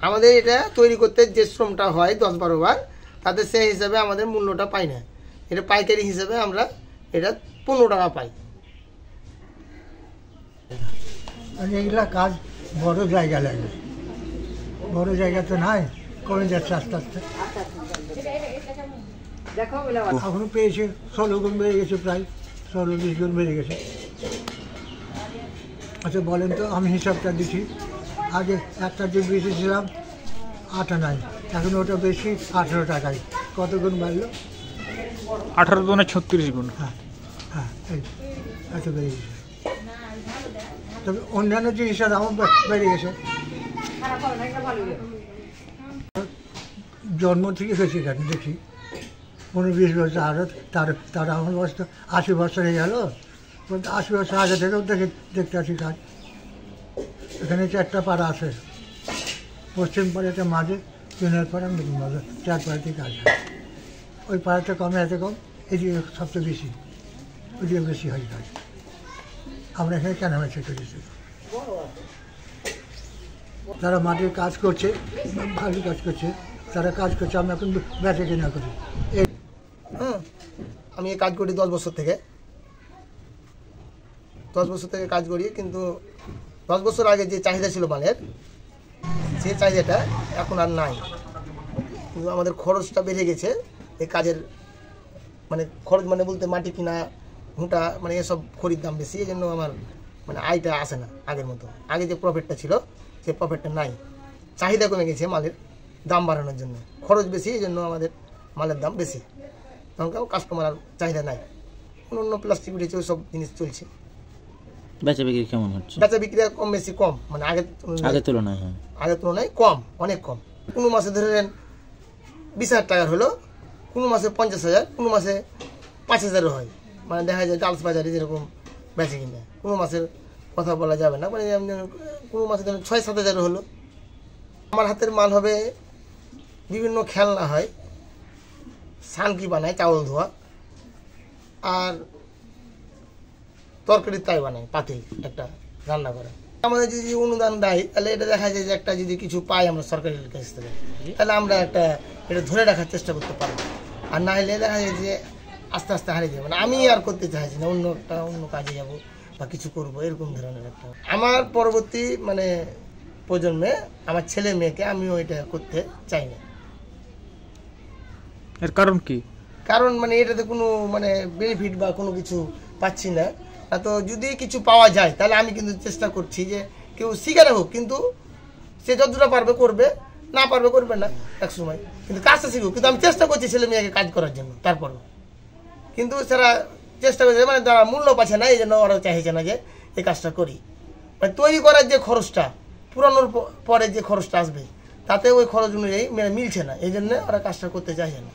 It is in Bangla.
আমাদের এটা তৈরি করতে যে শ্রমটা হয় 10-12 বার, তাতে সেই হিসাবে আমাদের মূল্যটা পাই না। এটা পাইকারি হিসাবে আমরা এটা 15 টাকা পাই। এগুলা কাজ বড় জায়গা লাগে, বড় জায়গা তো নাই, কমে যাচ্ছে আস্তে আস্তে। এখনো পেয়েছে 16 গুণ বেড়ে গেছে, প্রায় 16-20 গুণ বেড়ে গেছে। আচ্ছা বলেন তো, আমি হিসাবটা দিচ্ছি। আগে একটা যে বেশিছিলাম 8 আনায়, এখন ওটা বেশি 18 টাকায়। কত গুণ বাড়লো? 18 গুণে 36 গুণ। হ্যাঁ হ্যাঁ, এই এত বেড়ে গেছে। তবে অন্যান্য জিনিসের দামও বেড়ে গেছে। জন্ম থেকে হয়েছে কেন দেখি 15-20 বছর, আরও তার আমার বয়স তো 80 বছর হয়ে গেল। 80 বছর আগে থেকেও দেখতে আসি কাজ। এখানে 4টা পাড়া আছে, পশ্চিম পাড়াটা মাঝে, চুনের পাড়া, নতুন বাজার, 4 পাড়াতেই কাজ হয়। ওই পাড়াতে কমে, এতে কম, এদিকে সবচেয়ে বেশি, ওইদিকে বেশি হয় কাজ। আমরা এখানে কেন হয়েছে করেছি, তারা মাটির কাজ করছে, ভালো কাজ করছে, তারা কাজ করছে, আমরা এখন বেচে কেনা করি। আমি এই কাজ করি 10 বছর থেকে, 10 বছর থেকে কাজ করি। কিন্তু 10 বছর আগে যে চাহিদা ছিল মালের, সেই চাহিদাটা এখন আর নাই। কিন্তু আমাদের খরচটা বেড়ে গেছে এই কাজের, মানে খরচ মানে বলতে মাটি কিনা, ঘুঁটা, মানে এসব খড়ির দাম বেশি, এই জন্য আমার মানে আয়টা আসে না আগের মতো। আগে যে প্রফিটটা ছিল সেই প্রফিটটা নাই, চাহিদা কমে গেছে মালের দাম বাড়ানোর জন্য, খরচ বেশি, এই জন্য আমাদের মালের দাম বেশি। তখন কাস্টমার আর চাহিদা নাই, অন্য প্লাস্টিক উঠেছে, ওই সব জিনিস চলছে। বেচা বিক্রি কেমন হচ্ছে? বেচা বিক্রি কম বেশি কম, মানে আগের তুলনায়, হ্যাঁ আগের তুলনায় কম, অনেক কম। কোনো মাসে ধরে নেন 20,000 টাকার হলো, কোনো মাসে 50,000, কোনো মাসে 5,000 হয়। মানে দেখা যায় ডালস বাজারে যেরকম বেচে কিনা, কোনো মাসের কথা বলা যাবে না, মানে কোনো মাসে ধরেন 6-7 হাজার হলো। আমার হাতের মাল হবে বিভিন্ন খেলনা হয়, সানকি বানায়, চাউল ধোয়া, আর তরকারি তাই বানায়, পাতিল একটা রান্না করে। আমাদের যদি অনুদান দেয়, তাহলে এটা দেখা যায় যে একটা যদি কিছু পাই আমরা সরকারের কাছ থেকে, তাহলে আমরা একটা এটা ধরে রাখার চেষ্টা করতে পারবো। আর না হলে দেখা যায় যে আস্তে আস্তে হারিয়ে যাবে। মানে আমি আর করতে চাইছি না, অন্য কাজে যাব বা কিছু করবো, এরকম ধরনের একটা। আমার পরবর্তী মানে প্রজন্মে আমার ছেলে মেয়েকে আমিও এটা করতে চাই না। এর কারণ কি? কারণ মানে এটাতে কোনো মানে বেনিফিট বা কোনো কিছু পাচ্ছি না। তো যদি কিছু পাওয়া যায়, তাহলে আমি কিন্তু চেষ্টা করছি যে কেউ শিখে হোক, কিন্তু সে যতটা পারবে করবে, না পারবে করবে না এক সময়, কিন্তু কাজটা শিখুক। কিন্তু আমি চেষ্টা করছি ছেলে মেয়েকে কাজ করার জন্য, তারপরও কিন্তু তারা চেষ্টা করছে, মানে তারা মূল্য পাচ্ছে না, এই জন্য ওরা চাইছে না যে এই কাজটা করি। মানে তৈরি করার যে খরচটা, পুরানোর পরে যে খরচটা আসবে, তাতে ওই খরচ অনুযায়ী মিলছে না, এই জন্য ওরা কাজটা করতে চাইছে না।